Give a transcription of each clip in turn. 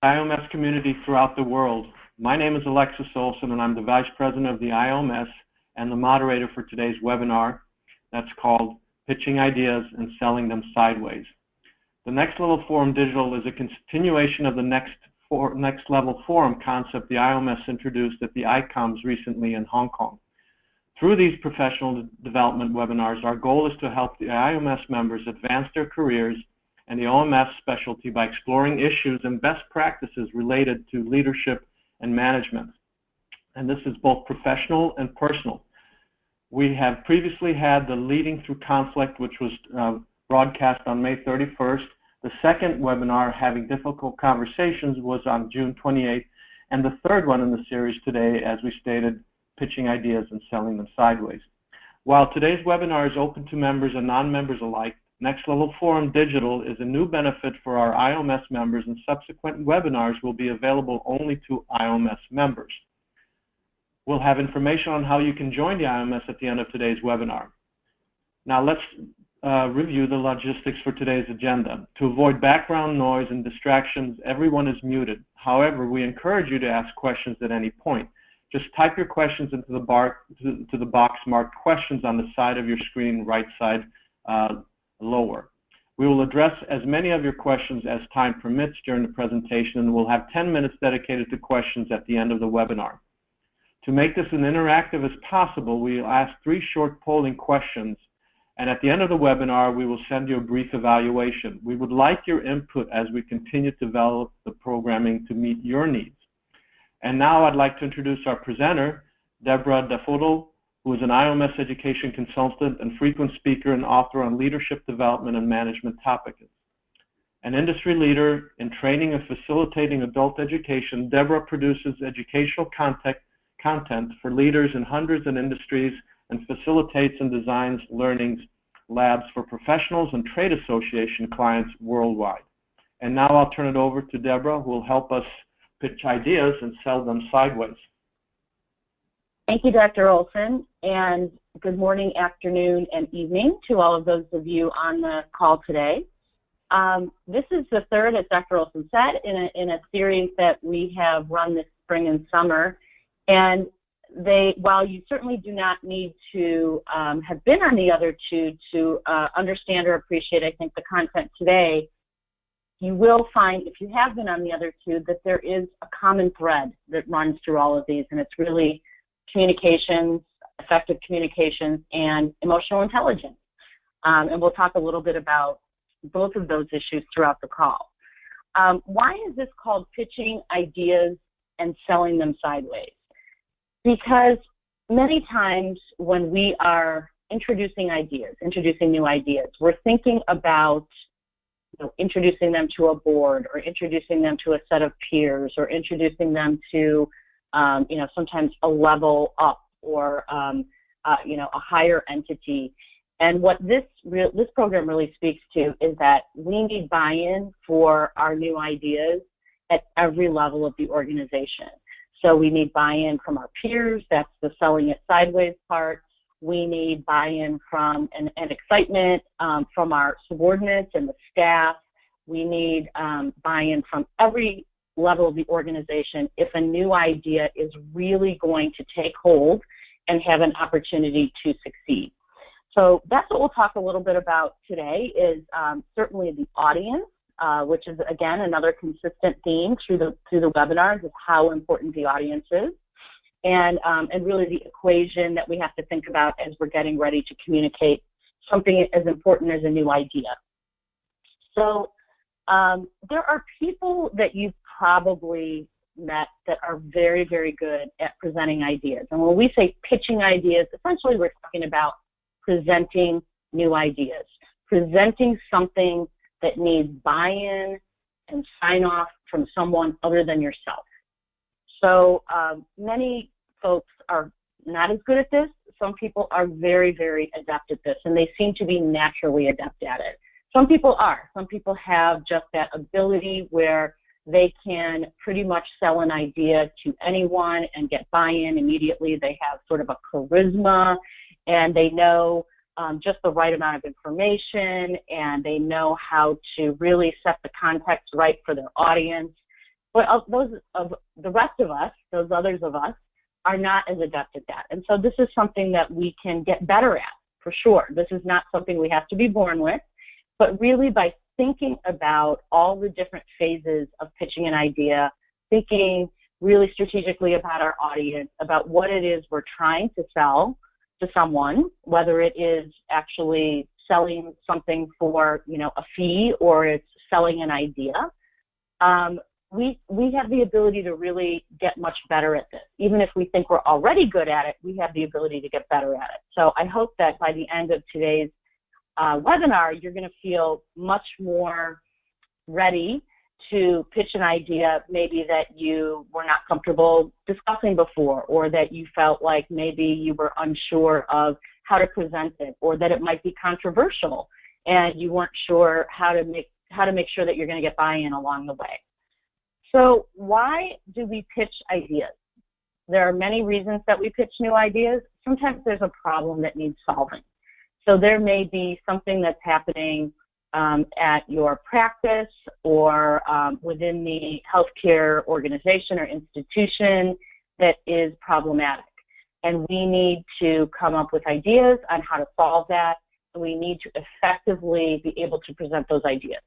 IAOMS community throughout the world. My name is Alexis Olson, and I'm the Vice President of the IAOMS and the moderator for today's webinar that's called Pitching Ideas and Selling Them Sideways. The Next Level Forum Digital is a continuation of the Next Level Forum concept the IAOMS introduced at the ICOMS recently in Hong Kong. Through these professional development webinars, our goal is to help the IAOMS members advance their careers and the OMS specialty by exploring issues and best practices related to leadership and management. And this is both professional and personal. We have previously had the Leading Through Conflict, which was broadcast on May 31st. The second webinar, Having Difficult Conversations, was on June 28th. And the third one in the series today, as we stated, Pitching Ideas and Selling Them Sideways. While today's webinar is open to members and non-members alike, Next Level Forum Digital is a new benefit for our IAOMS members, and subsequent webinars will be available only to IAOMS members. We'll have information on how you can join the IAOMS at the end of today's webinar. Now let's review the logistics for today's agenda. To avoid background noise and distractions, everyone is muted. However, we encourage you to ask questions at any point. Just type your questions into the box marked questions on the side of your screen, right side lower. We will address as many of your questions as time permits during the presentation, and we'll have 10 minutes dedicated to questions at the end of the webinar. To make this as interactive as possible, we will ask 3 short polling questions, and at the end of the webinar, we will send you a brief evaluation. We would like your input as we continue to develop the programming to meet your needs. And now I'd like to introduce our presenter, Deborah Dafoudal, who is an IAOMS education consultant and frequent speaker and author on leadership development and management topics. An industry leader in training and facilitating adult education, Deborah produces educational content for leaders in hundreds of industries and facilitates and designs learning labs for professionals and trade association clients worldwide. And now I'll turn it over to Deborah, who will help us pitch ideas and sell them sideways. Thank you, Dr. Olson, and good morning, afternoon, and evening to all of those of you on the call today. This is the third, as Dr. Olson said, in a series that we have run this spring and summer. And while you certainly do not need to have been on the other two to understand or appreciate, I think, the content today, you will find, if you have been on the other two, that there is a common thread that runs through all of these, and it's really communications, effective communications, and emotional intelligence. And we'll talk a little bit about both of those issues throughout the call. Why is this called Pitching Ideas and Selling Them Sideways? Because many times when we are introducing ideas, introducing new ideas, we're thinking about introducing them to a board, or introducing them to a set of peers, or introducing them to sometimes a level up, or a higher entity. And what this program really speaks to is that we need buy-in for our new ideas at every level of the organization. So we need buy-in from our peers, that's the selling it sideways part. We need buy-in from and excitement from our subordinates and the staff. We need buy-in from every level of the organization if a new idea is really going to take hold and have an opportunity to succeed. So that's what we'll talk a little bit about today, is certainly the audience, which is, again, another consistent theme through the webinars, is how important the audience is, and really the equation that we have to think about as we're getting ready to communicate something as important as a new idea. So there are people that you've probably met that are very, very good at presenting ideas. And when we say pitching ideas, essentially we're talking about presenting new ideas, presenting something that needs buy-in and sign-off from someone other than yourself. So many folks are not as good at this. Some people are very, very adept at this, and they seem to be naturally adept at it. Some people are. Some people have just that ability where they can pretty much sell an idea to anyone and get buy-in immediately. They have sort of a charisma, and they know just the right amount of information, and they know how to really set the context right for their audience. But those of the rest of us, those others of us, are not as adept at that. And so this is something that we can get better at, for sure. This is not something we have to be born with, but really by thinking about all the different phases of pitching an idea, thinking really strategically about our audience, about what it is we're trying to sell to someone, whether it is actually selling something for, a fee, or it's selling an idea. We have the ability to really get much better at this. Even if we think we're already good at it, we have the ability to get better at it. So I hope that by the end of today's webinar, you're going to feel much more ready to pitch an idea maybe that you were not comfortable discussing before, or that you felt like maybe you were unsure of how to present it, or that it might be controversial and you weren't sure how to make sure that you're going to get buy-in along the way. So why do we pitch ideas? There are many reasons that we pitch new ideas. Sometimes there's a problem that needs solving. So there may be something that's happening at your practice, or within the healthcare organization or institution that is problematic. And we need to come up with ideas on how to solve that, and we need to effectively be able to present those ideas.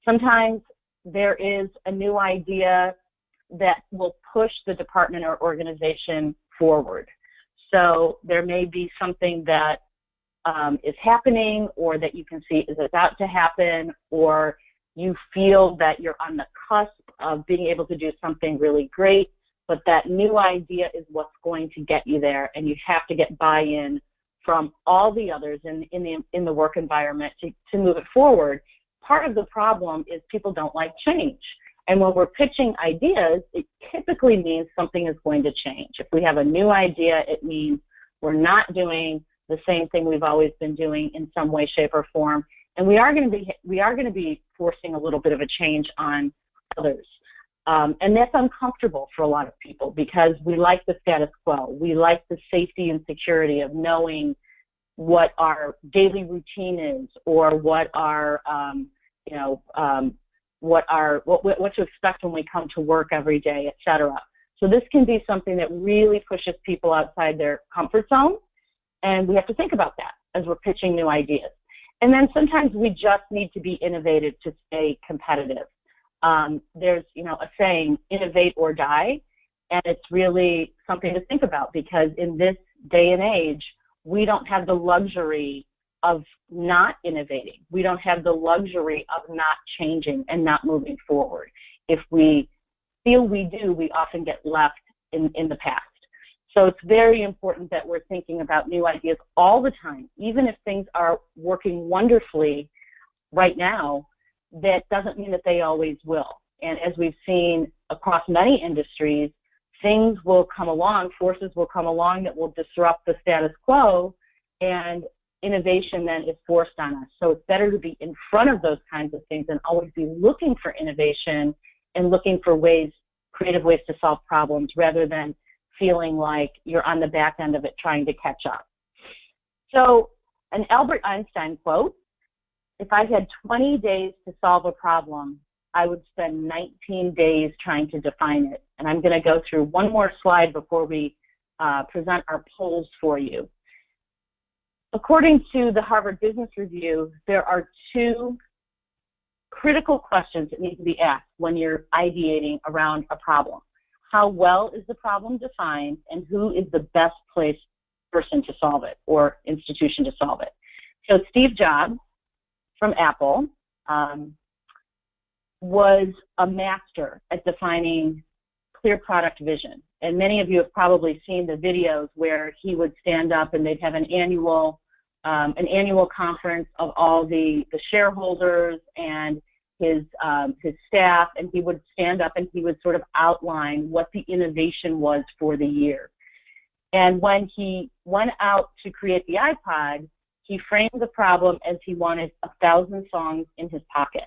Sometimes there is a new idea that will push the department or organization forward. So there may be something that is happening, or that you can see is about to happen, or you feel that you're on the cusp of being able to do something really great, but that new idea is what's going to get you there, and you have to get buy-in from all the others in the work environment to move it forward. Part of the problem is people don't like change. And when we're pitching ideas, it typically means something is going to change. If we have a new idea, it means we're not doing the same thing we've always been doing in some way, shape, or form, and we are going to be forcing a little bit of a change on others, and that's uncomfortable for a lot of people, because we like the status quo. We like the safety and security of knowing what our daily routine is, or what our what to expect when we come to work every day, etc. So this can be something that really pushes people outside their comfort zone. And we have to think about that as we're pitching new ideas. And then sometimes we just need to be innovative to stay competitive. There's, a saying, innovate or die, and it's really something to think about, because in this day and age, we don't have the luxury of not innovating. We don't have the luxury of not changing and not moving forward. If we feel we do, we often get left in the past. So it's very important that we're thinking about new ideas all the time. Even if things are working wonderfully right now, that doesn't mean that they always will. And as we've seen across many industries, things will come along, forces will come along that will disrupt the status quo, and innovation then is forced on us. So it's better to be in front of those kinds of things and always be looking for innovation and looking for creative ways to solve problems, rather than feeling like you're on the back end of it trying to catch up. So an Albert Einstein quote: if I had 20 days to solve a problem, I would spend 19 days trying to define it. And I'm going to go through one more slide before we present our polls for you. According to the Harvard Business Review, there are two critical questions that need to be asked when you're ideating around a problem. How well is the problem defined, and who is the best placed person to solve it, or institution to solve it? So Steve Jobs from Apple was a master at defining clear product vision. And many of you have probably seen the videos where he would stand up and they'd have an annual conference of all the shareholders and his staff, and he would stand up and he would sort of outline what the innovation was for the year. And when he went out to create the iPod, he framed the problem as he wanted 1,000 songs in his pocket.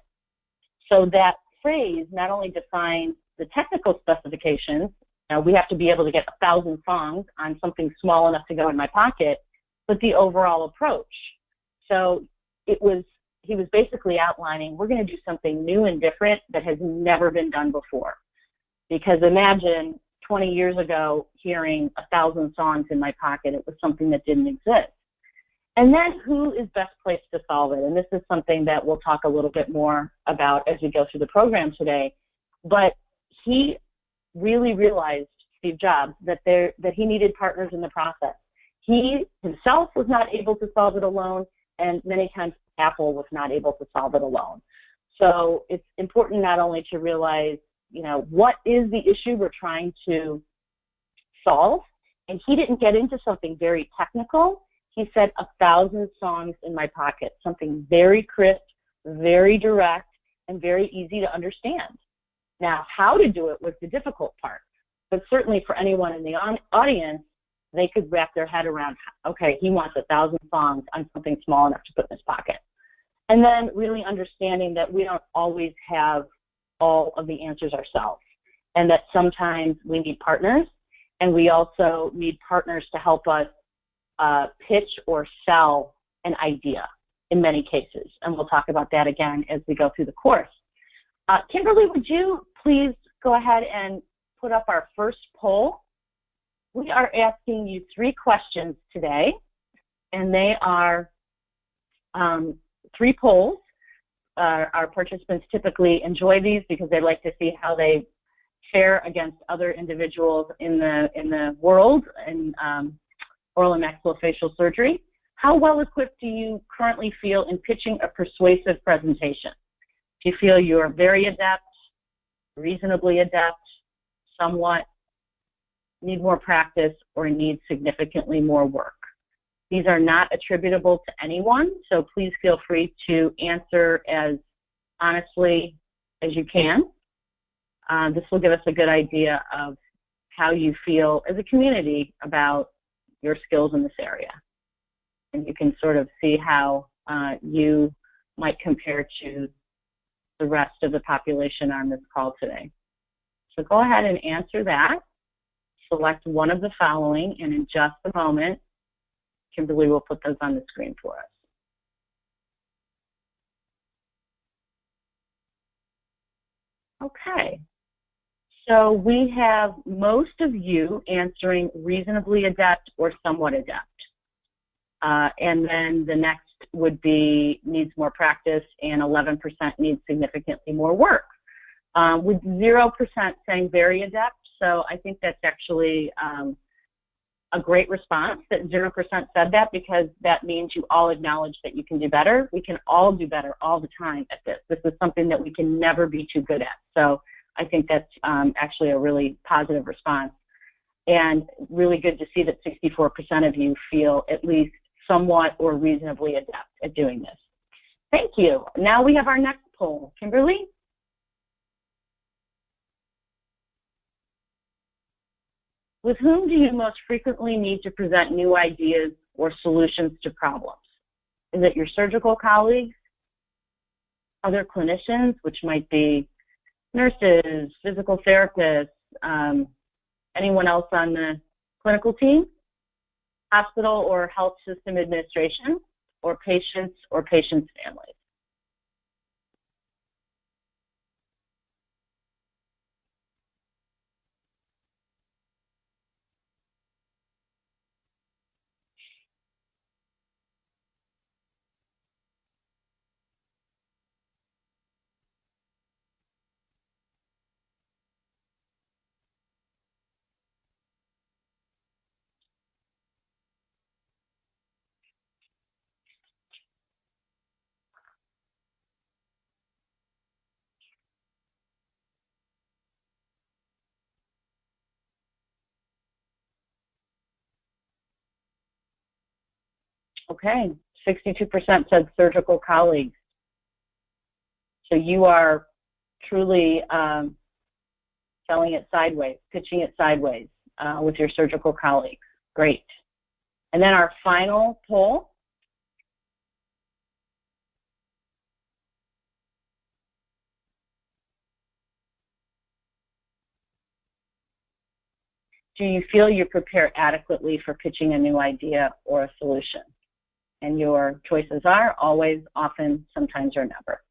So that phrase not only defines the technical specifications, we have to be able to get 1,000 songs on something small enough to go in my pocket, but the overall approach. So he was basically outlining, we're going to do something new and different that has never been done before. Because imagine 20 years ago hearing 1,000 songs in my pocket. It was something that didn't exist. And then who is best placed to solve it? And this is something that we'll talk a little bit more about as we go through the program today. But he really realized, Steve Jobs, that he needed partners in the process. He himself was not able to solve it alone, and many times Apple was not able to solve it alone. So it's important not only to realize, what is the issue we're trying to solve? And he didn't get into something very technical. He said 1,000 songs in my pocket, something very crisp, very direct, and very easy to understand. Now, how to do it was the difficult part. But certainly for anyone in the audience, they could wrap their head around, okay, he wants 1,000 songs on something small enough to put in his pocket. And then really understanding that we don't always have all of the answers ourselves, and that sometimes we need partners, and we also need partners to help us pitch or sell an idea in many cases. And we'll talk about that again as we go through the course. Kimberly, would you please go ahead and put up our first poll? We are asking you 3 questions today, and they are 3 polls. Our participants typically enjoy these because they like to see how they fare against other individuals in the world in oral and maxillofacial surgery. How well equipped do you currently feel in pitching a persuasive presentation? Do you feel you're very adept, reasonably adept, somewhat, need more practice, or need significantly more work? These are not attributable to anyone, so please feel free to answer as honestly as you can. This will give us a good idea of how you feel as a community about your skills in this area. And you can sort of see how you might compare to the rest of the population on this call today. So go ahead and answer that. Select one of the following, and in just a moment, Kimberly will put those on the screen for us. Okay, so we have most of you answering reasonably adept or somewhat adept. And then the next would be needs more practice, and 11% needs significantly more work. With 0% saying very adept, so I think that's actually a great response that 0% said that, because that means you all acknowledge that you can do better. We can all do better all the time at this. This is something that we can never be too good at. So I think that's actually a really positive response. And really good to see that 64% of you feel at least somewhat or reasonably adept at doing this. Thank you. Now we have our next poll. Kimberly? With whom do you most frequently need to present new ideas or solutions to problems? Is it your surgical colleagues, other clinicians, which might be nurses, physical therapists, anyone else on the clinical team, hospital or health system administration, or patients families? Okay, 62% said surgical colleagues. So you are truly selling it sideways, pitching it sideways with your surgical colleagues. Great. And then our final poll. Do you feel you prepare adequately for pitching a new idea or a solution? And your choices are always, often, sometimes, or never.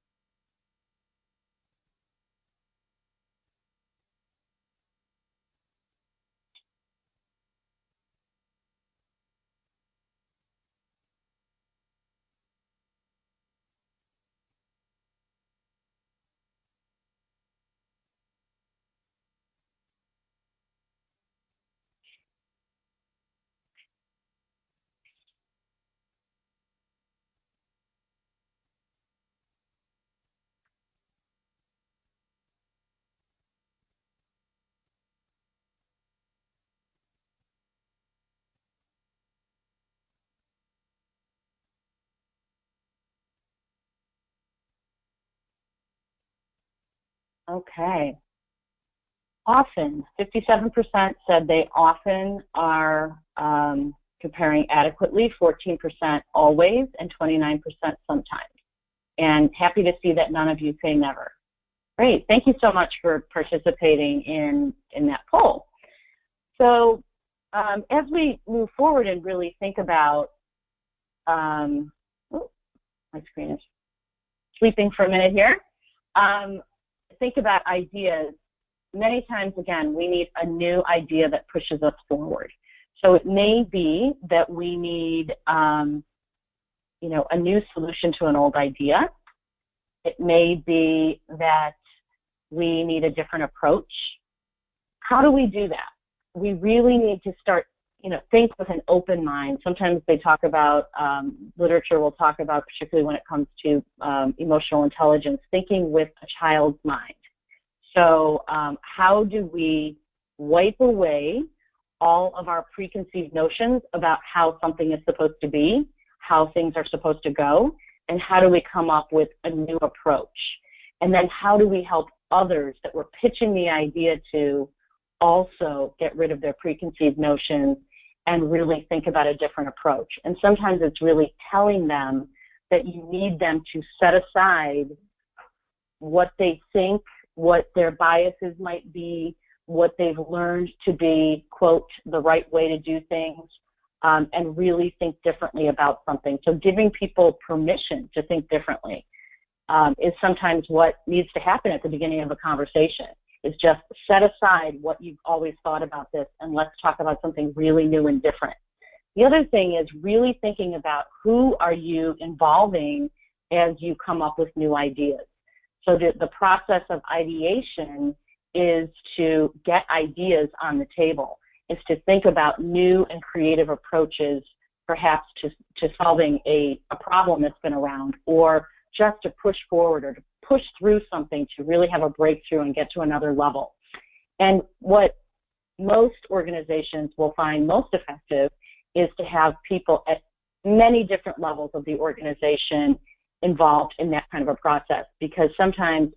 Okay. Often, 57% said they often are preparing adequately, 14% always, and 29% sometimes. And happy to see that none of you say never. Great, thank you so much for participating in that poll. So as we move forward and really think about, my screen is sleeping for a minute here, think about ideas. Many times, again, we need a new idea that pushes us forward. So it may be that we need, you know, a new solution to an old idea. It may be that we need a different approach. How do we do that? We really need to start, you know, think with an open mind. Sometimes they talk about, literature will talk about, particularly when it comes to emotional intelligence, thinking with a child's mind. So how do we wipe away all of our preconceived notions about how something is supposed to be, how things are supposed to go, and how do we come up with a new approach? And then how do we help others that we're pitching the idea to also get rid of their preconceived notions and really think about a different approach? And sometimes it's really telling them that you need them to set aside what they think, what their biases might be, what they've learned to be, quote, the right way to do things, and really think differently about something. So giving people permission to think differently is sometimes what needs to happen at the beginning of a conversation, is just set aside what you've always thought about this and let's talk about something really new and different. The other thing is really thinking about who are you involving as you come up with new ideas. So the process of ideation is to get ideas on the table, is to think about new and creative approaches, perhaps to solving a problem that's been around, or just to push forward or to push through something to really have a breakthrough and get to another level. And what most organizations will find most effective is to have people at many different levels of the organization involved in that kind of a process, because sometimes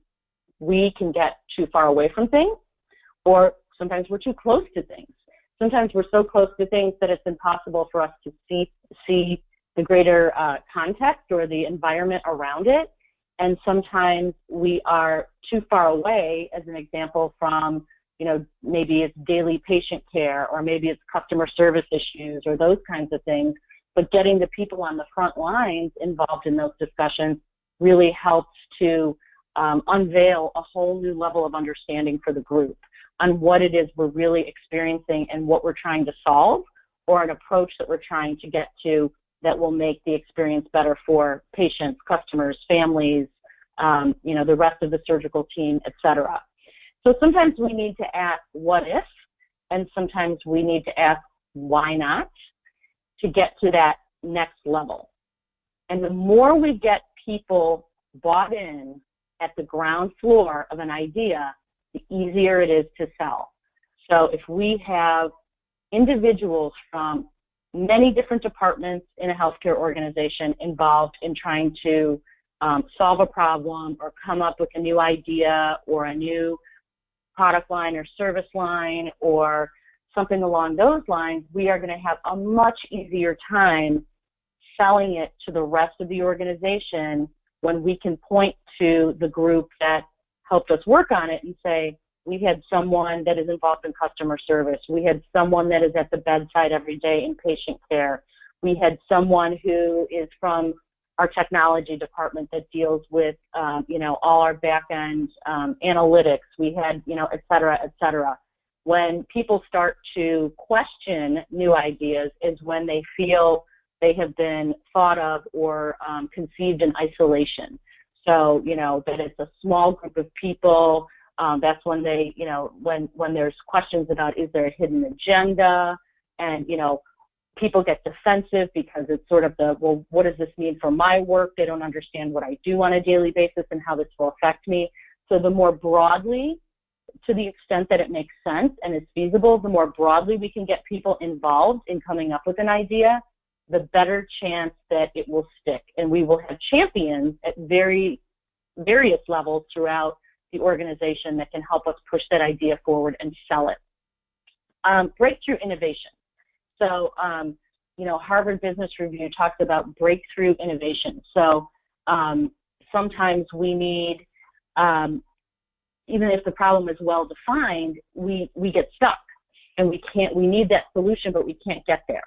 we can get too far away from things, or sometimes we're too close to things. Sometimes we're so close to things that it's impossible for us to see the greater context or the environment around it. And sometimes we are too far away, as an example, from, you know, maybe it's daily patient care, or maybe it's customer service issues, or those kinds of things. But getting the people on the front lines involved in those discussions really helps to unveil a whole new level of understanding for the group on what it is we're really experiencing and what we're trying to solve, or an approach that we're trying to get to that will make the experience better for patients, customers, families, you know, the rest of the surgical team, et cetera. So sometimes we need to ask what if, and sometimes we need to ask why not, to get to that next level. And the more we get people bought in at the ground floor of an idea, the easier it is to sell. So if we have individuals from many different departments in a healthcare organization involved in trying to solve a problem or come up with a new idea or a new product line or service line or something along those lines, we are going to have a much easier time selling it to the rest of the organization when we can point to the group that helped us work on it and say, we had someone that is involved in customer service. We had someone that is at the bedside every day in patient care. We had someone who is from our technology department that deals with, you know, all our back-end analytics. We had, you know, et cetera, et cetera. When people start to question new ideas is when they feel they have been thought of or conceived in isolation. So, you know, that it's a small group of people. That's when they, you know, when there's questions about, is there a hidden agenda? And, you know, people get defensive because it's sort of the, well, what does this mean for my work? They don't understand what I do on a daily basis and how this will affect me. So the more broadly, to the extent that it makes sense and is feasible, the more broadly we can get people involved in coming up with an idea, the better chance that it will stick. And we will have champions at various levels throughout the organization that can help us push that idea forward and sell it. Breakthrough innovation. So, Harvard Business Review talks about breakthrough innovation. So sometimes we need, even if the problem is well defined, we get stuck and we need that solution, but we can't get there.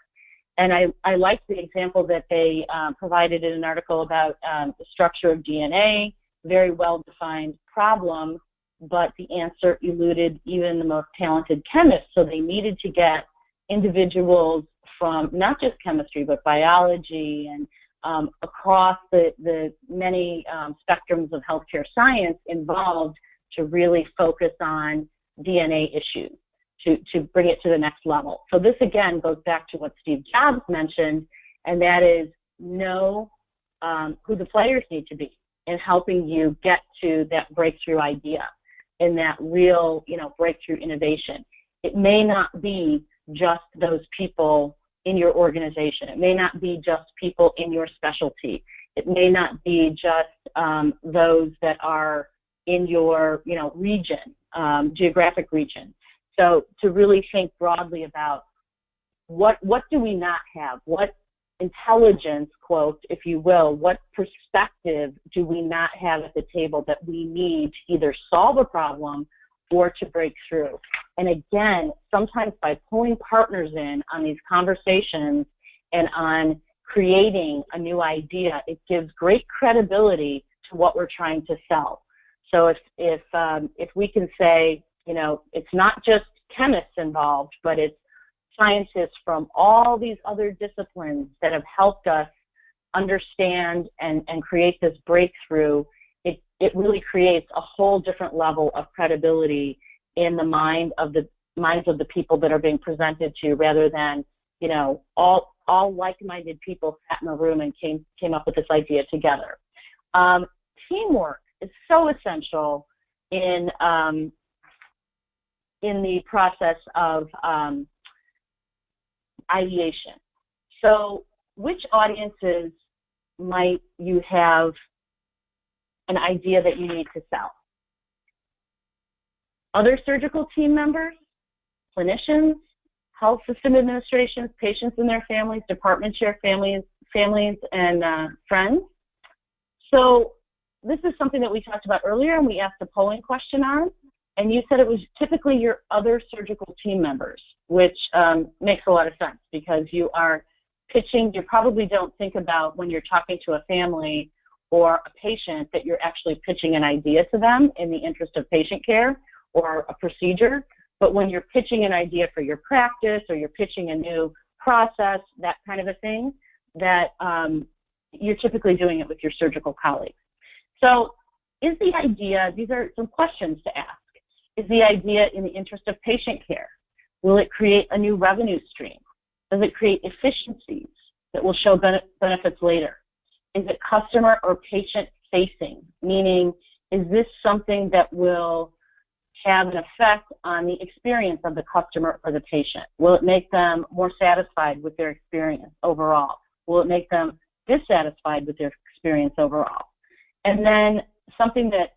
And I like the example that they provided in an article about the structure of DNA, very well-defined problem, but the answer eluded even the most talented chemists. So they needed to get individuals from not just chemistry, but biology and across the many spectrums of healthcare science involved to really focus on DNA issues, to bring it to the next level. So this, again, goes back to what Steve Jobs mentioned, and that is know who the players need to be in helping you get to that breakthrough idea and that real, breakthrough innovation. It may not be just those people in your organization. It may not be just people in your specialty. It may not be just those that are in your, region, geographic region. So to really think broadly about what do we not have? What intelligence, quote, if you will, what perspective do we not have at the table that we need to either solve a problem or to break through? And again, sometimes by pulling partners in on these conversations and on creating a new idea, it gives great credibility to what we're trying to sell. So if we can say, it's not just chemists involved, but it's scientists from all these other disciplines that have helped us understand and create this breakthrough, it really creates a whole different level of credibility in the minds of the people that are being presented to, rather than, all like-minded people sat in a room and came up with this idea together. Teamwork is so essential in the process of ideation. So which audiences might you have an idea that you need to sell? Other surgical team members, clinicians, health system administrations, patients and their families, department chair families and friends. So this is something that we talked about earlier, and we asked a polling question on, and you said it was typically your other surgical team members, which makes a lot of sense because you are pitching. You probably don't think about when you're talking to a family or a patient that you're actually pitching an idea to them in the interest of patient care or a procedure. But when you're pitching an idea for your practice or you're pitching a new process, that kind of a thing, that you're typically doing it with your surgical colleagues. So is the idea, these are some questions to ask. Is the idea in the interest of patient care? Will it create a new revenue stream? Does it create efficiencies that will show benefits later? Is it customer or patient facing? Meaning, is this something that will have an effect on the experience of the customer or the patient? Will it make them more satisfied with their experience overall? Will it make them dissatisfied with their experience overall? And then something that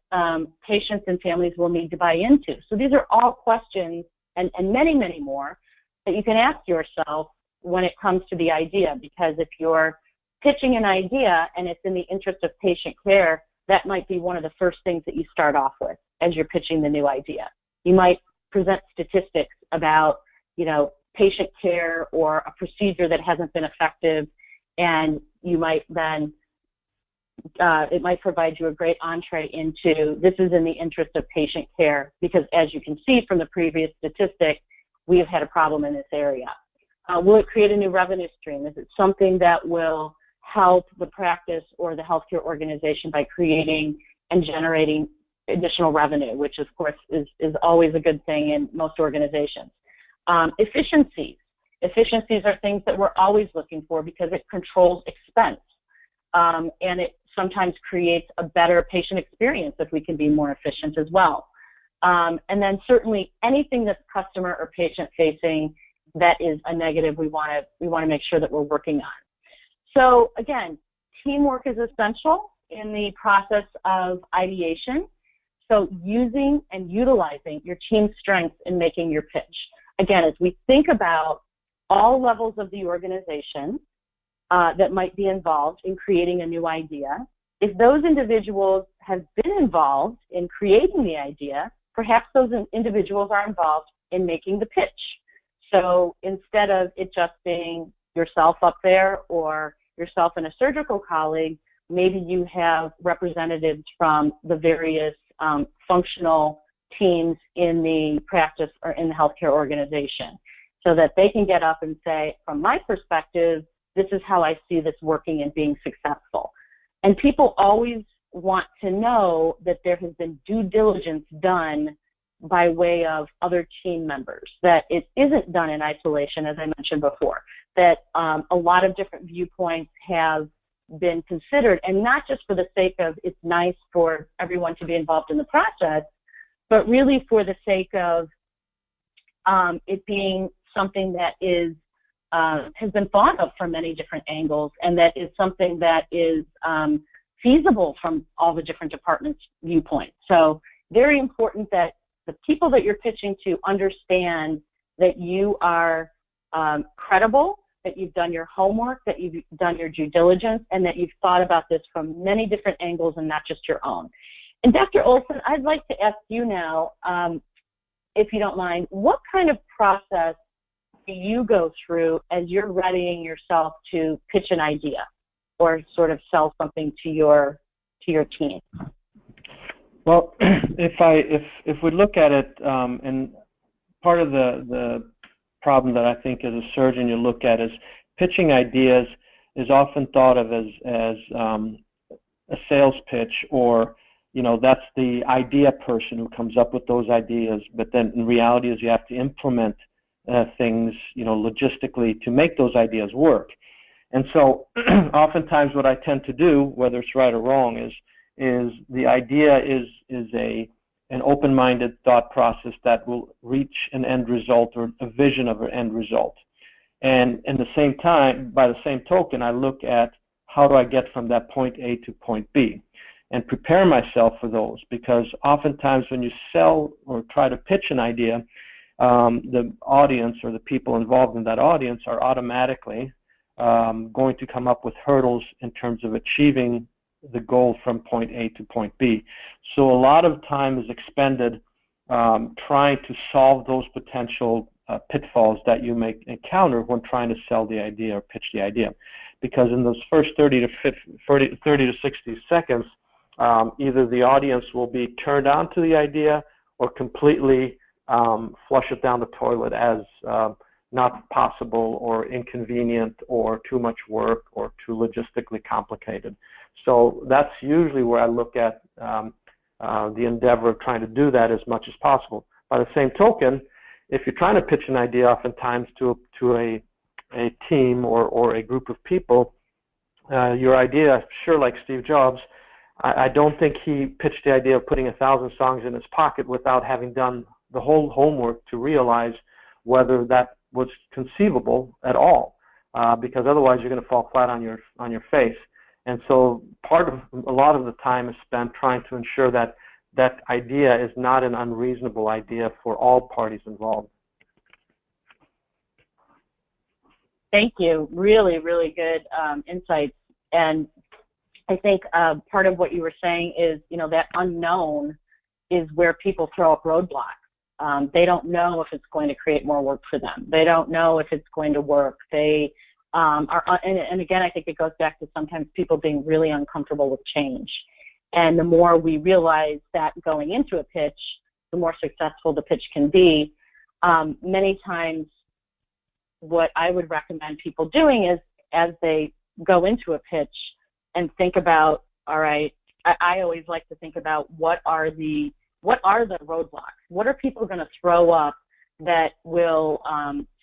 patients and families will need to buy into. So these are all questions and many, many more that you can ask yourself when it comes to the idea, because if you're pitching an idea and it's in the interest of patient care, that might be one of the first things that you start off with as you're pitching the new idea. You might present statistics about, patient care or a procedure that hasn't been effective, and you might then it might provide you a great entree into this is in the interest of patient care, because as you can see from the previous statistic, we have had a problem in this area. Will it create a new revenue stream? Is it something that will help the practice or the healthcare organization by creating and generating additional revenue, which of course is always a good thing in most organizations. Efficiencies. Efficiencies are things that we're always looking for because it controls expense. And it sometimes creates a better patient experience if we can be more efficient as well. And then certainly anything that's customer or patient facing that is a negative, we want to make sure that we're working on. So again, teamwork is essential in the process of ideation. So using and utilizing your team's strengths in making your pitch. Again, as we think about all levels of the organization that might be involved in creating a new idea, if those individuals have been involved in creating the idea, perhaps those individuals are involved in making the pitch. So instead of it just being yourself up there or yourself and a surgical colleague, maybe you have representatives from the various functional teams in the practice or in the healthcare organization, so that they can get up and say, from my perspective, this is how I see this working and being successful. And people always want to know that there has been due diligence done by way of other team members, that it isn't done in isolation, as I mentioned before, that a lot of different viewpoints have been considered, and not just for the sake of it's nice for everyone to be involved in the process, but really for the sake of it being something that is has been thought of from many different angles, and that is something that is feasible from all the different departments' viewpoints. So very important that the people that you're pitching to understand that you are credible, that you've done your homework, that you've done your due diligence, and that you've thought about this from many different angles and not just your own. And Dr. Olson, I'd like to ask you now, if you don't mind, what kind of process do you go through as you're readying yourself to pitch an idea or sort of sell something to your team? Well, if we look at it, and part of the problem that I think as a surgeon you look at is pitching ideas is often thought of as a sales pitch, or that's the idea person who comes up with those ideas. But then in reality is you have to implement things, logistically to make those ideas work. And so oftentimes what I tend to do, whether it's right or wrong, is the idea is an open-minded thought process that will reach an end result or a vision of an end result. And in the same time, by the same token, I look at how do I get from that point A to point B and prepare myself for those, because oftentimes when you sell or try to pitch an idea, the audience or the people involved in that audience are automatically going to come up with hurdles in terms of achieving the goal from point A to point B. So a lot of time is expended trying to solve those potential pitfalls that you may encounter when trying to sell the idea or pitch the idea. Because in those first 30 to 60 seconds, either the audience will be turned on to the idea or completely flush it down the toilet as not possible or inconvenient or too much work or too logistically complicated. So that's usually where I look at the endeavor of trying to do that as much as possible. By the same token, if you're trying to pitch an idea oftentimes to a team or a group of people, your idea, sure, like Steve Jobs, I don't think he pitched the idea of putting 1,000 songs in his pocket without having done the whole homework to realize whether that was conceivable at all, because otherwise you're going to fall flat on your face. And so a lot of the time is spent trying to ensure that that idea is not an unreasonable idea for all parties involved. Thank you. Really, really good insights. And I think part of what you were saying is, that unknown is where people throw up roadblocks. They don't know if it's going to create more work for them. They don't know if it's going to work. They and again, I think it goes back to sometimes people being really uncomfortable with change. And the more we realize that going into a pitch, the more successful the pitch can be. Many times what I would recommend people doing is, as they go into a pitch and think about, all right, I always like to think about what are the roadblocks? What are people going to throw up that will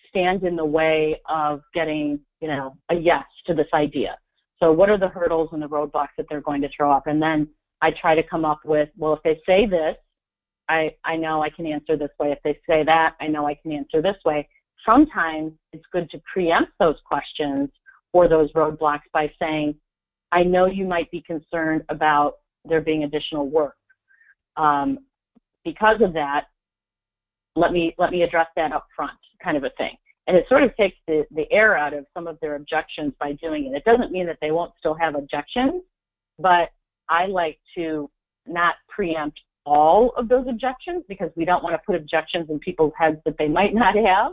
stand in the way of getting, a yes to this idea? So what are the hurdles and the roadblocks that they're going to throw up? And then I try to come up with, well, if they say this, I know I can answer this way. If they say that, I know I can answer this way. Sometimes it's good to preempt those questions or those roadblocks by saying, I know you might be concerned about there being additional work. because of that, let me address that up front, kind of a thing. And it sort of takes the air out of some of their objections by doing it. It doesn't mean that they won't still have objections, but I like to not preempt all of those objections, because we don't want to put objections in people's heads that they might not have.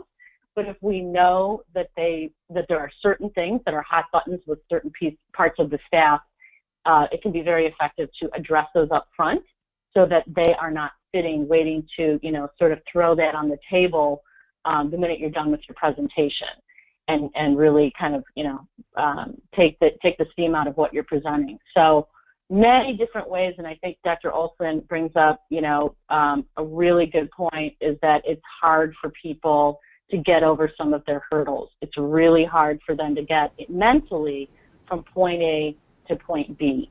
But if we know that there are certain things that are hot buttons with certain parts of the staff, it can be very effective to address those up front, so that they are not sitting waiting to, sort of throw that on the table the minute you're done with your presentation, and really kind of, take the steam out of what you're presenting. So many different ways, and I think Dr. Olson brings up, a really good point, is that it's hard for people to get over some of their hurdles. It's really hard for them to get mentally from point A to point B.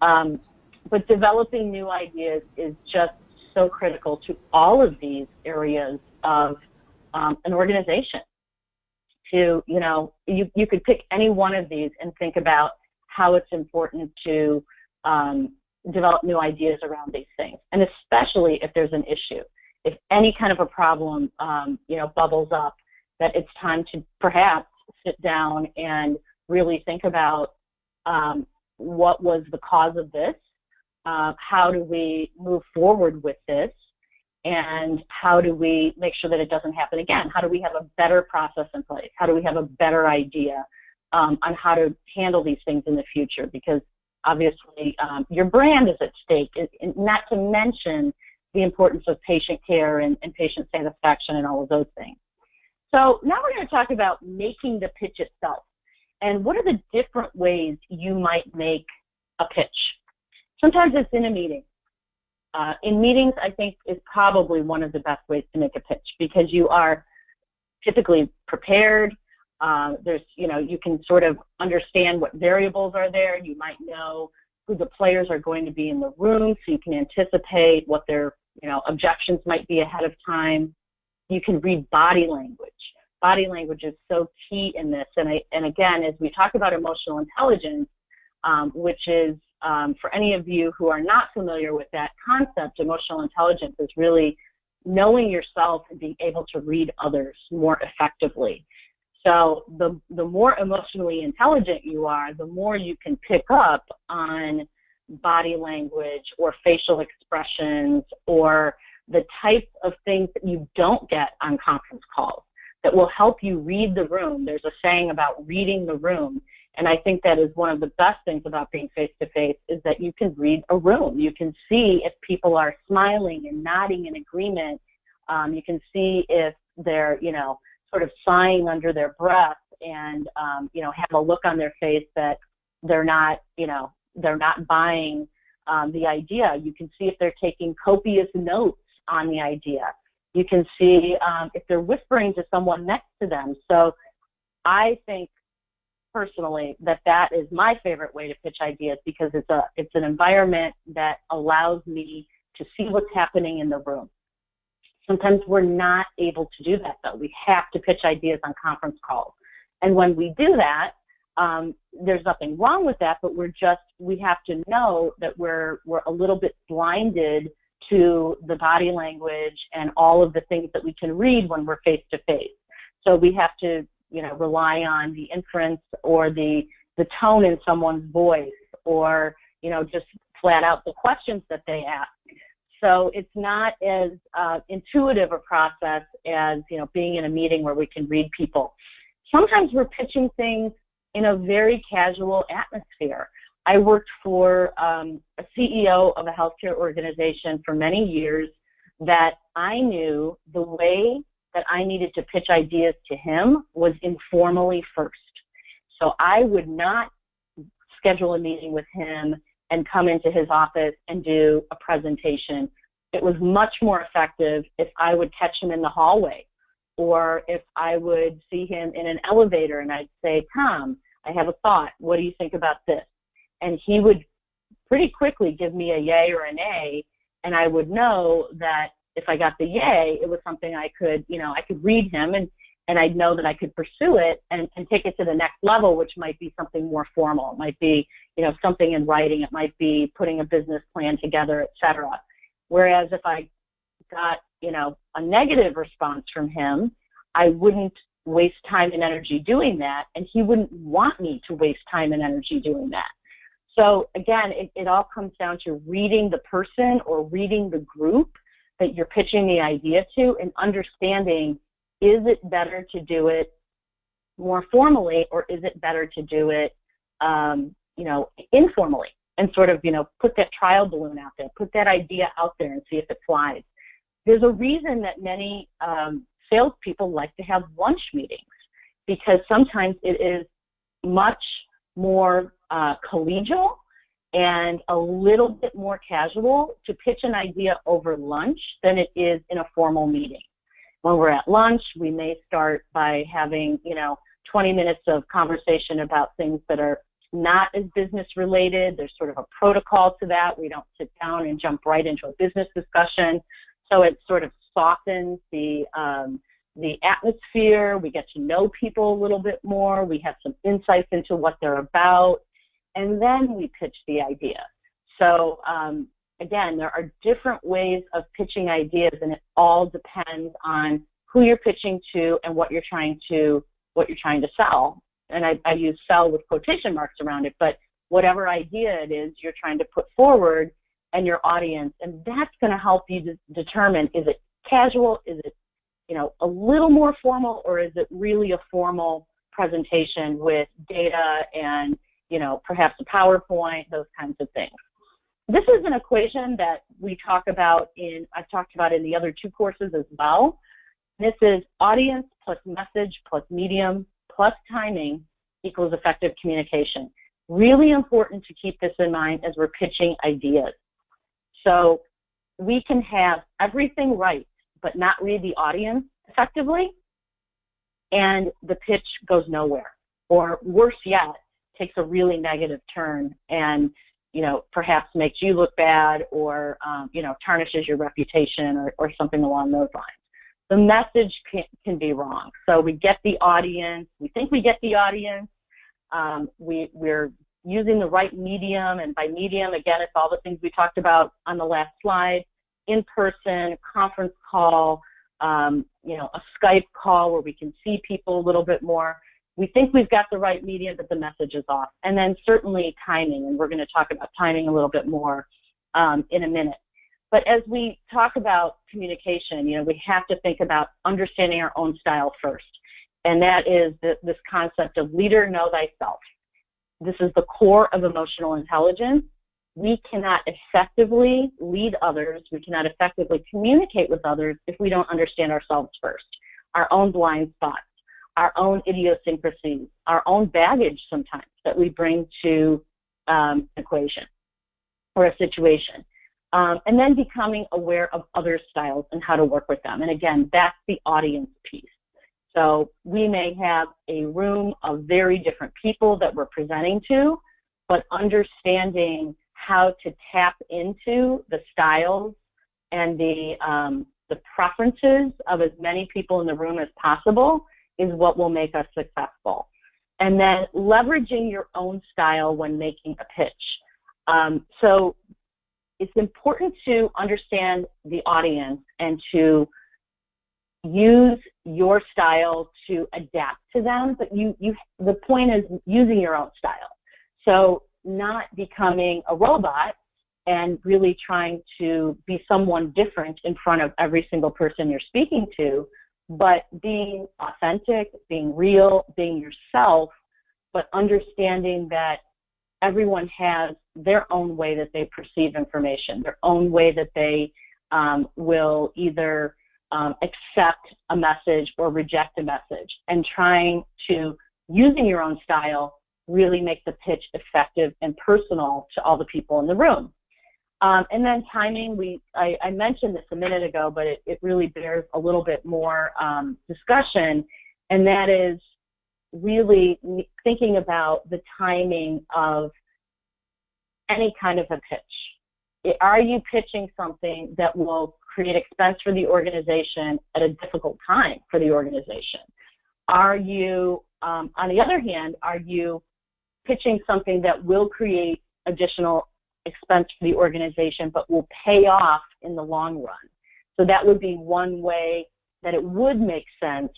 But developing new ideas is just so critical to all of these areas of an organization. You could pick any one of these and think about how it's important to develop new ideas around these things, and especially if there's an issue. If any kind of a problem, bubbles up, that it's time to perhaps sit down and really think about what was the cause of this, how do we move forward with this, and how do we make sure that it doesn't happen again? How do we have a better process in place? How do we have a better idea on how to handle these things in the future? Because obviously your brand is at stake, not to mention the importance of patient care and patient satisfaction and all of those things. So now we're going to talk about making the pitch itself. And what are the different ways you might make a pitch? Sometimes it's in a meeting. In meetings, I think, is probably one of the best ways to make a pitch, because you are typically prepared. You can sort of understand what variables are there. You might know who the players are going to be in the room, so you can anticipate what their objections might be ahead of time. You can read body language. Body language is so key in this. And again, as we talk about emotional intelligence, which is, for any of you who are not familiar with that concept, emotional intelligence is really knowing yourself and being able to read others more effectively. So the more emotionally intelligent you are, the more you can pick up on body language or facial expressions or the types of things that you don't get on conference calls that will help you read the room. There's a saying about reading the room, and I think that is one of the best things about being face-to-face, is that you can read a room. You can see if people are smiling and nodding in agreement. You can see if they're, sort of sighing under their breath and, have a look on their face that they're not buying the idea. You can see if they're taking copious notes on the idea. You can see if they're whispering to someone next to them. So I think personally that is my favorite way to pitch ideas, because it's an environment that allows me to see what's happening in the room. Sometimes we're not able to do that, though. We have to pitch ideas on conference calls. And when we do that, there's nothing wrong with that, but we have to know that we're a little bit blinded to the body language and all of the things that we can read when we're face-to-face. So we have to, rely on the inference or the tone in someone's voice, or, just flat out the questions that they ask. So it's not as intuitive a process as, being in a meeting where we can read people. Sometimes we're pitching things in a very casual atmosphere. I worked for a CEO of a healthcare organization for many years that I knew the way that I needed to pitch ideas to him was informally first. So I would not schedule a meeting with him and come into his office and do a presentation. It was much more effective if I would catch him in the hallway, or if I would see him in an elevator and I'd say, "Tom, I have a thought. What do you think about this?" And he would pretty quickly give me a yay or an nay, and I would know that if I got the yay, it was something I could, I could read him, and I'd know that I could pursue it and take it to the next level, which might be something more formal. It might be, something in writing. It might be putting a business plan together, et cetera. Whereas if I got, a negative response from him, I wouldn't waste time and energy doing that, and he wouldn't want me to waste time and energy doing that. So again, it all comes down to reading the person or reading the group that you're pitching the idea to and understanding, is it better to do it more formally, or is it better to do it, informally, and sort of, put that trial balloon out there, put that idea out there and see if it flies. There's a reason that many salespeople like to have lunch meetings, because sometimes it is much more collegial and a little bit more casual to pitch an idea over lunch than it is in a formal meeting. When we're at lunch, we may start by having, 20 minutes of conversation about things that are not as business related. There's sort of a protocol to that. We don't sit down and jump right into a business discussion. So it sort of softens the atmosphere. We get to know people a little bit more. We have some insights into what they're about, and then we pitch the idea. So again, there are different ways of pitching ideas, and it all depends on who you're pitching to and what you're trying to sell. And I use sell with quotation marks around it, but whatever idea it is you're trying to put forward and your audience, and that's going to help you determine, is it casual, is it a little more formal, or is it really a formal presentation with data and perhaps a PowerPoint, those kinds of things. This is an equation that I've talked about in the other two courses as well. This is audience plus message plus medium plus timing equals effective communication. Really important to keep this in mind as we're pitching ideas. So we can have everything right, but not read the audience effectively, and the pitch goes nowhere. Or worse yet, takes a really negative turn and, perhaps makes you look bad, or, tarnishes your reputation, or something along those lines. The message can be wrong. So we get the audience, we think we get the audience, we're using the right medium, and by medium, again, it's all the things we talked about on the last slide: in-person, conference call, a Skype call where we can see people a little bit more. We think we've got the right medium, but the message is off. And then certainly timing, and we're going to talk about timing a little bit more in a minute. But as we talk about communication, we have to think about understanding our own style first. And that is this concept of leader, know thyself. This is the core of emotional intelligence. We cannot effectively lead others, we cannot effectively communicate with others if we don't understand ourselves first, our own blind spots, our own idiosyncrasies, our own baggage sometimes that we bring to an equation or a situation. And then becoming aware of other styles and how to work with them. And again, that's the audience piece. So we may have a room of very different people that we're presenting to, but understanding how to tap into the styles and the preferences of as many people in the room as possible is what will make us successful. And then leveraging your own style when making a pitch. So it's important to understand the audience and to use your style to adapt to them, but the point is using your own style. So not becoming a robot and really trying to be someone different in front of every single person you're speaking to, but being authentic, being real, being yourself, but understanding that everyone has their own way that they perceive information, their own way that they will either accept a message or reject a message, and trying to, using your own style, really make the pitch effective and personal to all the people in the room. And then timing, I mentioned this a minute ago, but it really bears a little bit more discussion, and that is really thinking about the timing of any kind of a pitch. Are you pitching something that will create expense for the organization at a difficult time for the organization? Are you, on the other hand, are you pitching something that will create additional expense for the organization but will pay off in the long run. So that would be one way that it would make sense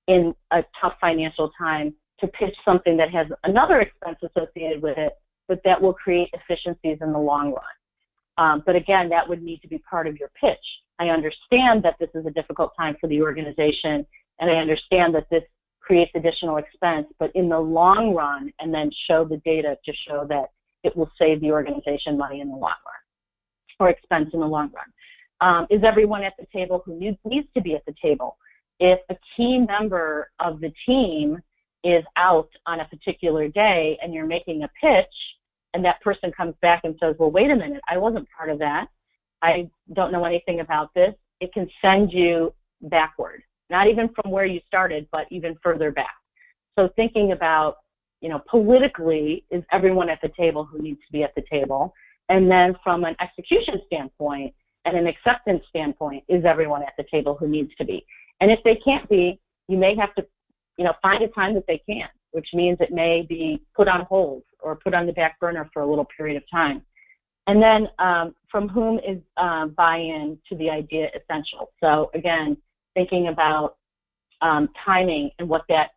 in a tough financial time to pitch something that has another expense associated with it, but that will create efficiencies in the long run. But again, that would need to be part of your pitch. I understand that this is a difficult time for the organization, and I understand that this creates additional expense, but in the long run, and then show the data to show that it will save the organization money in the long run, or expense in the long run. Is everyone at the table who needs to be at the table? If a key member of the team is out on a particular day and you're making a pitch, and that person comes back and says, well, wait a minute, I wasn't part of that. I don't know anything about this. It can send you backward, not even from where you started, but even further back. So thinking about, politically, is everyone at the table who needs to be at the table? And then from an execution standpoint and an acceptance standpoint, is everyone at the table who needs to be? And if they can't be, you may have to, find a time that they can, which means it may be put on hold or put on the back burner for a little period of time. And then from whom is buy-in to the idea essential? So again, thinking about timing and what that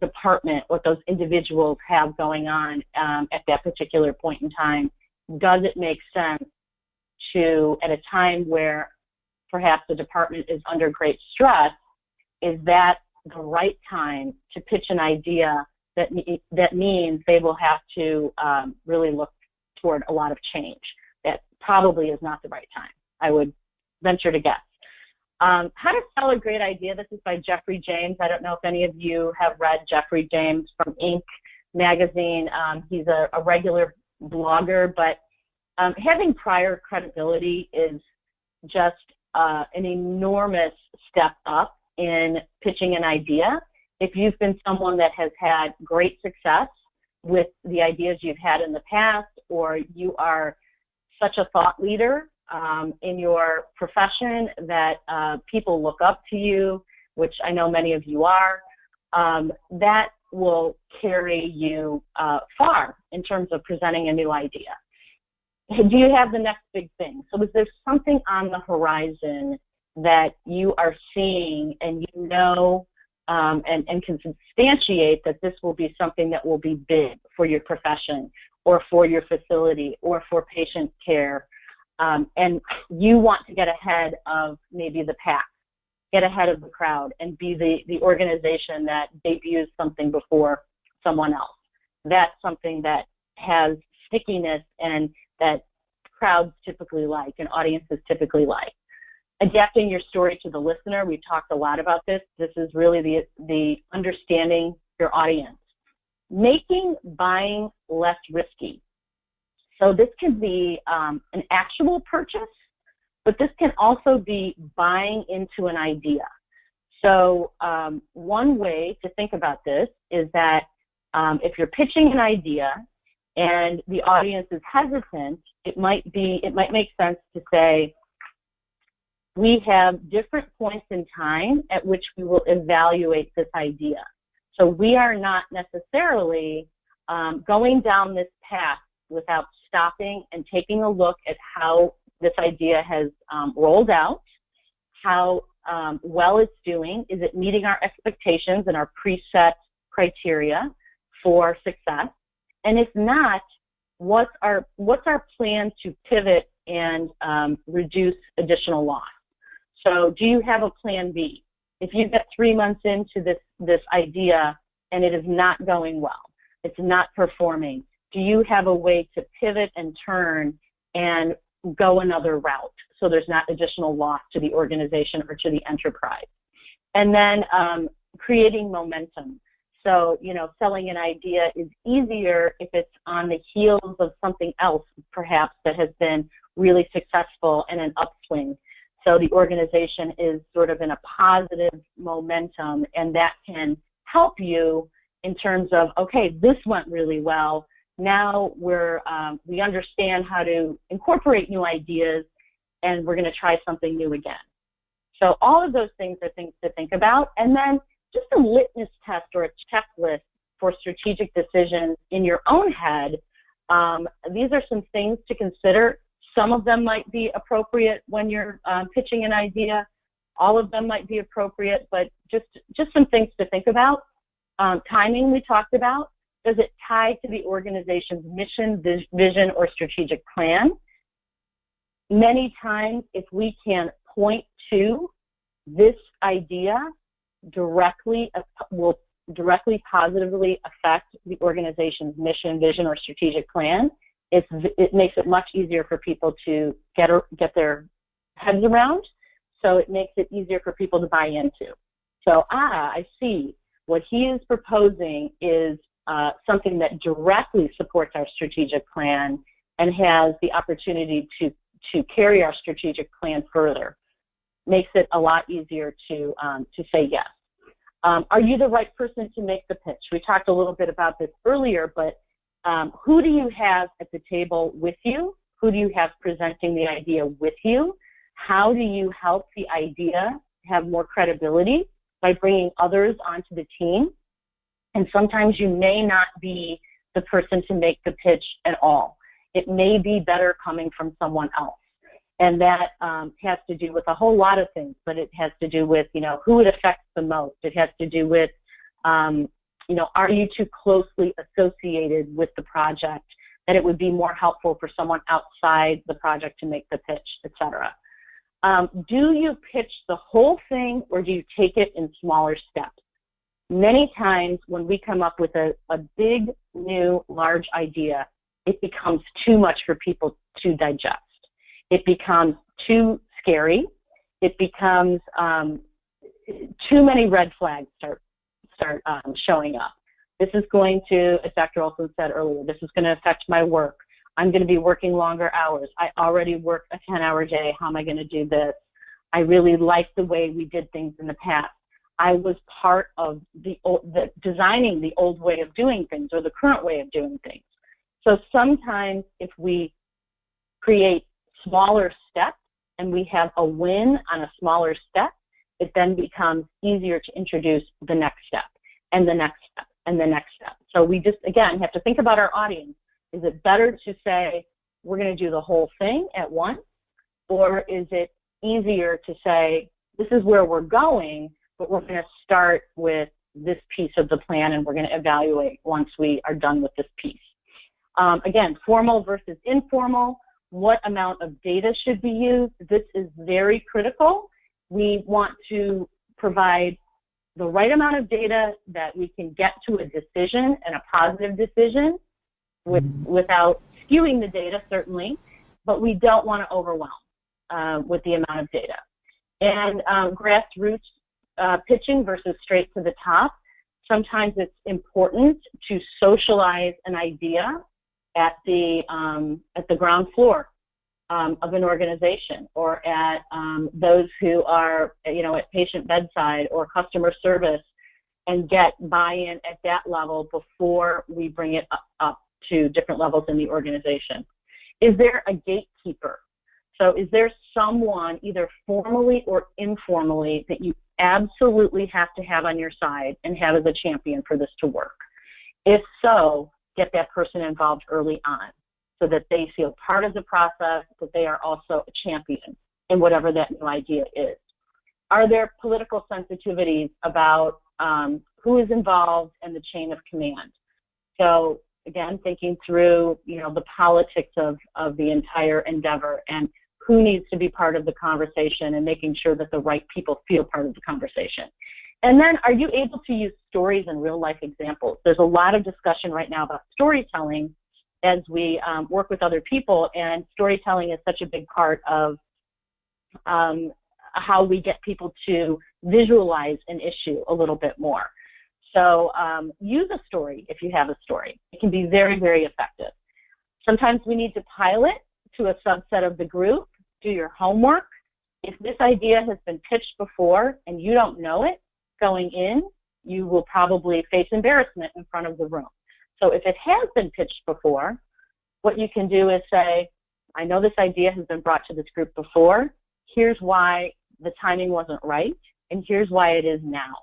department, what those individuals have going on at that particular point in time. Does it make sense to, at a time where perhaps the department is under great stress, is that the right time to pitch an idea that means they will have to really look toward a lot of change? That probably is not the right time, I would venture to guess. How to Sell a Great Idea. This is by Jeffrey James. I don't know if any of you have read Jeffrey James from Inc. magazine. He's a regular blogger, but having prior credibility is just an enormous step up in pitching an idea. If you've been someone that has had great success with the ideas you've had in the past, or you are such a thought leader in your profession that people look up to you, which I know many of you are, that will carry you far in terms of presenting a new idea. Do you have the next big thing? So is there something on the horizon that you are seeing and you know and can substantiate that this will be something that will be big for your profession or for your facility or for patient care, and you want to get ahead of maybe the pack, get ahead of the crowd, and be the organization that debuts something before someone else? That's something that has stickiness and that crowds typically like and audiences typically like. Adapting your story to the listener. We talked a lot about this. This is really the understanding your audience. Making buying less risky. So this can be an actual purchase, but this can also be buying into an idea. So one way to think about this is that if you're pitching an idea and the audience is hesitant, it might make sense to say, we have different points in time at which we will evaluate this idea. So we are not necessarily going down this path without stopping and taking a look at how this idea has rolled out, how well it's doing, is it meeting our expectations and our preset criteria for success, and if not, what's our plan to pivot and reduce additional loss? So do you have a plan B? If you get 3 months into this idea and it is not going well, it's not performing, do you have a way to pivot and turn and go another route so there's not additional loss to the organization or to the enterprise? And then creating momentum. So, selling an idea is easier if it's on the heels of something else, perhaps, that has been really successful and an upswing. So the organization is sort of in a positive momentum, and that can help you in terms of, okay, this went really well. Now we understand how to incorporate new ideas, and we're going to try something new again. So all of those things are things to think about. And then just a litmus test or a checklist for strategic decisions in your own head. These are some things to consider. Some of them might be appropriate when you're pitching an idea. All of them might be appropriate, but just some things to think about. Timing we talked about. Does it tie to the organization's mission, vision, or strategic plan? Many times, if we can point to this idea directly, will directly positively affect the organization's mission, vision, or strategic plan, it makes it much easier for people to get their heads around. So it makes it easier for people to buy into. So, I see. What he is proposing is something that directly supports our strategic plan and has the opportunity to carry our strategic plan further. Makes it a lot easier to say yes. Are you the right person to make the pitch? We talked a little bit about this earlier, but who do you have at the table with you? Who do you have presenting the idea with you? How do you help the idea have more credibility by bringing others onto the team? And sometimes you may not be the person to make the pitch at all. It may be better coming from someone else. And that has to do with a whole lot of things, but it has to do with, who it affects the most. It has to do with, are you too closely associated with the project that it would be more helpful for someone outside the project to make the pitch, etc. Do you pitch the whole thing, or do you take it in smaller steps? Many times when we come up with a big, new, large idea, it becomes too much for people to digest. It becomes too scary. It becomes too many red flags start showing up. This is going to, as Dr. Olson said earlier, this is going to affect my work. I'm going to be working longer hours. I already work a 10-hour day. How am I going to do this? I really like the way we did things in the past. I was part of the designing the old way of doing things or the current way of doing things. So sometimes if we create smaller steps and we have a win on a smaller step, it then becomes easier to introduce the next step and the next step and the next step. So we just, again, have to think about our audience. Is it better to say, we're going to do the whole thing at once? Or is it easier to say, this is where we're going, but we're going to start with this piece of the plan and we're going to evaluate once we are done with this piece? Again, formal versus informal. What amount of data should be used? This is very critical. We want to provide the right amount of data that we can get to a decision and a positive decision without skewing the data, certainly, but we don't want to overwhelm with the amount of data. And grassroots pitching versus straight to the top. Sometimes it's important to socialize an idea at the ground floor of an organization, or at those who are, at patient bedside or customer service, and get buy-in at that level before we bring it up to different levels in the organization. Is there a gatekeeper? So is there someone, either formally or informally, that you absolutely have to have on your side and have as a champion for this to work? If so, get that person involved early on so that they feel part of the process, that they are also a champion in whatever that new idea is. Are there political sensitivities about who is involved and the chain of command? So again, thinking through, the politics of the entire endeavor and who needs to be part of the conversation and making sure that the right people feel part of the conversation. And then, are you able to use stories and real-life examples? There's a lot of discussion right now about storytelling as we work with other people, and storytelling is such a big part of how we get people to visualize an issue a little bit more. So use a story if you have a story. It can be very, very effective. Sometimes we need to pilot to a subset of the group. Do your homework. If this idea has been pitched before and you don't know it going in, you will probably face embarrassment in front of the room. So if it has been pitched before, what you can do is say, I know this idea has been brought to this group before. Here's why the timing wasn't right, and here's why it is now.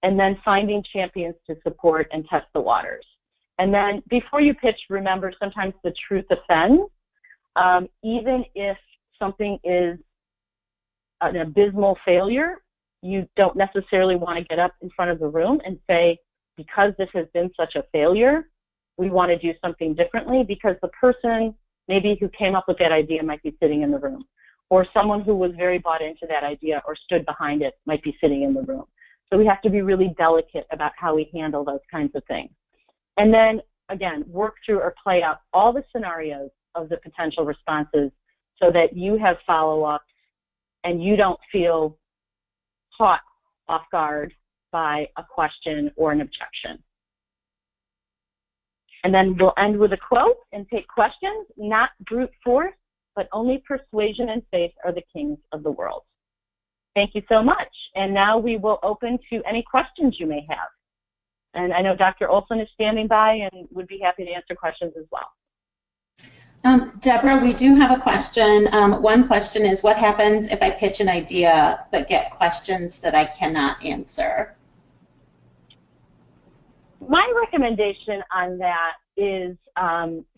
And then finding champions to support and test the waters. And then before you pitch, remember, sometimes the truth offends. Even if something is an abysmal failure, you don't necessarily want to get up in front of the room and say, because this has been such a failure, we want to do something differently, because the person maybe who came up with that idea might be sitting in the room, or someone who was very bought into that idea or stood behind it might be sitting in the room. So we have to be really delicate about how we handle those kinds of things. And then, again, work through or play out all the scenarios of the potential responses so that you have follow-ups and you don't feel caught off guard by a question or an objection. And then we'll end with a quote and take questions. Not brute force, but only persuasion and faith are the kings of the world. Thank you so much. And now we will open to any questions you may have. And I know Dr. Olson is standing by and would be happy to answer questions as well. Deborah, we do have a question. One question is, what happens if I pitch an idea but get questions that I cannot answer? My recommendation on that is,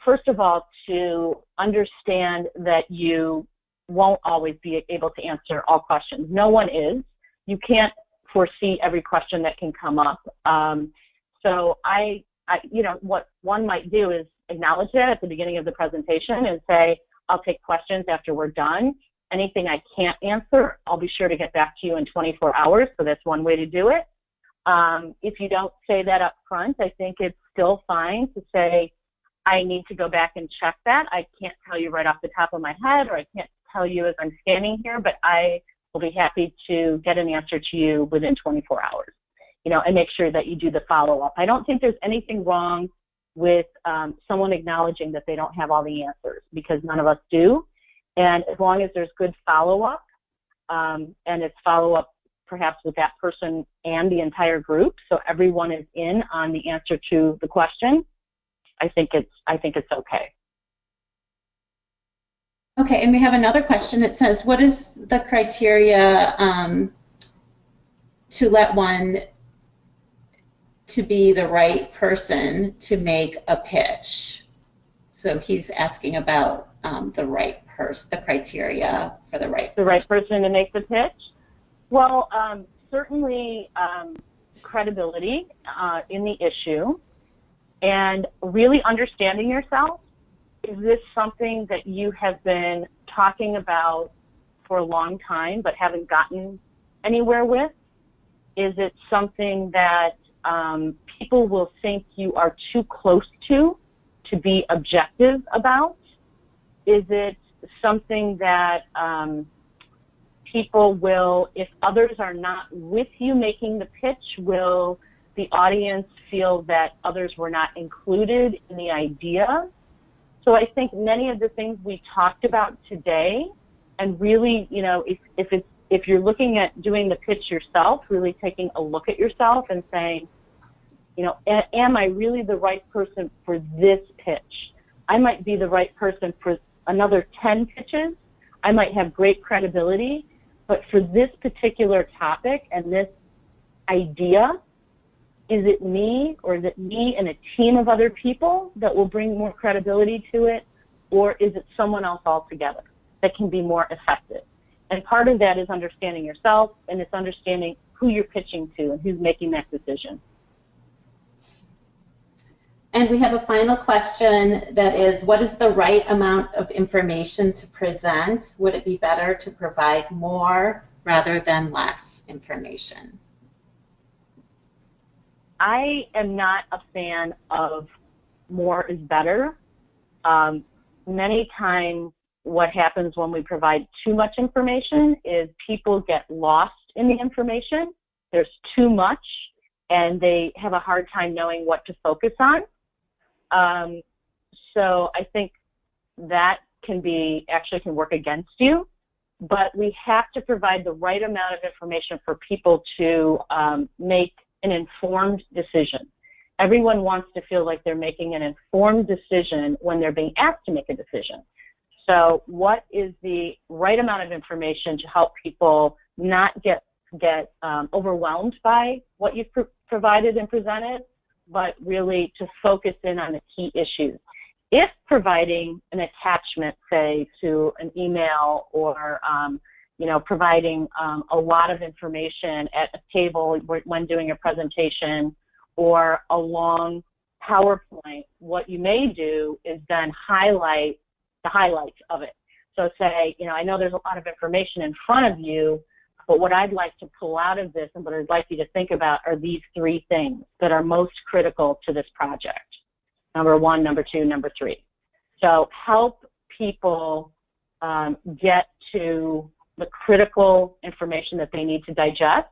first of all, to understand that you won't always be able to answer all questions. No one is. You can't foresee every question that can come up. So you know, what one might do is acknowledge that at the beginning of the presentation and say, I'll take questions after we're done. Anything I can't answer, I'll be sure to get back to you in 24 hours. So that's one way to do it. If you don't say that up front, I think it's still fine to say, I need to go back and check that. I can't tell you right off the top of my head, or I can't tell you as I'm standing here, but I will be happy to get an answer to you within 24 hours. You know, and make sure that you do the follow-up. I don't think there's anything wrong with someone acknowledging that they don't have all the answers, because none of us do. And as long as there's good follow-up, and it's follow-up perhaps with that person and the entire group, so everyone is in on the answer to the question, I think it's okay. Okay, and we have another question. It says, what is the criteria to let one to be the right person to make a pitch? So he's asking about the right person, the criteria for the right person. The right person to make the pitch? Well, certainly credibility in the issue, and really understanding yourself. Is this something that you have been talking about for a long time but haven't gotten anywhere with? Is it something that people will think you are too close to be objective about? Is it something that people will, if others are not with you making the pitch, will the audience feel that others were not included in the idea? So I think many of the things we talked about today, and really, you know, if you're looking at doing the pitch yourself, really taking a look at yourself and saying, you know, am I really the right person for this pitch? I might be the right person for another 10 pitches. I might have great credibility, but for this particular topic and this idea, is it me, or is it me and a team of other people that will bring more credibility to it, or is it someone else altogether that can be more effective? And part of that is understanding yourself, and it's understanding who you're pitching to and who's making that decision. And we have a final question that is, what is the right amount of information to present? Would it be better to provide more rather than less information? I am not a fan of more is better. Many times what happens when we provide too much information is people get lost in the information. There's too much, and they have a hard time knowing what to focus on. So I think that can work against you, but we have to provide the right amount of information for people to make an informed decision. Everyone wants to feel like they're making an informed decision when they're being asked to make a decision. So what is the right amount of information to help people not get overwhelmed by what you've provided and presented, but really to focus in on the key issues? if providing an attachment, say, to an email or providing a lot of information at a table when doing a presentation or a long PowerPoint, what you may do is then highlight the highlights of it. So say, I know there's a lot of information in front of you, but what I'd like to pull out of this and what I'd like you to think about are these 3 things that are most critical to this project. Number 1, number 2, number 3. So help people get to the critical information that they need to digest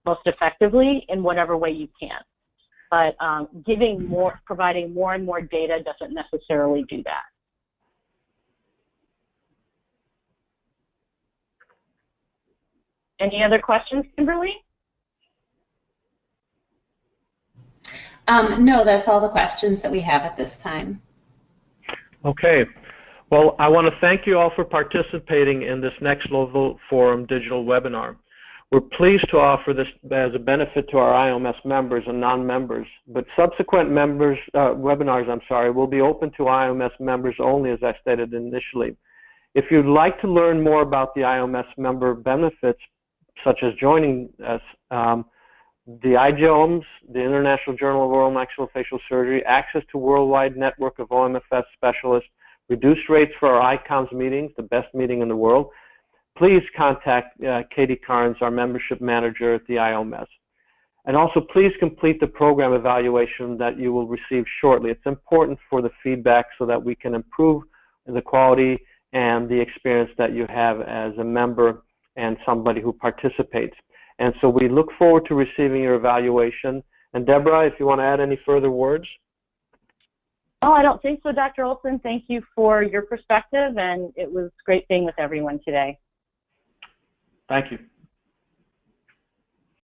most effectively in whatever way you can. But providing more and more data doesn't necessarily do that. Any other questions, Kimberly? No, that's all the questions that we have at this time. Okay. Well, I want to thank you all for participating in this Next Level Forum digital webinar. We're pleased to offer this as a benefit to our IAOMS members and non-members, but subsequent webinars will be open to IAOMS members only, as I stated initially. If you'd like to learn more about the IAOMS member benefits, such as joining us, the IAOMS, the International Journal of Oral Maxillofacial Surgery, access to worldwide network of OMFS specialists, reduced rates for our ICOMS meetings, the best meeting in the world, please contact Katie Carnes, our membership manager at the IAOMS. And also, please complete the program evaluation that you will receive shortly. It's important for the feedback so that we can improve the quality and the experience that you have as a member and somebody who participates. And so we look forward to receiving your evaluation. And Deborah, if you want to add any further words? Oh, I don't think so, Dr. Olson. Thank you for your perspective, and it was great being with everyone today. Thank you.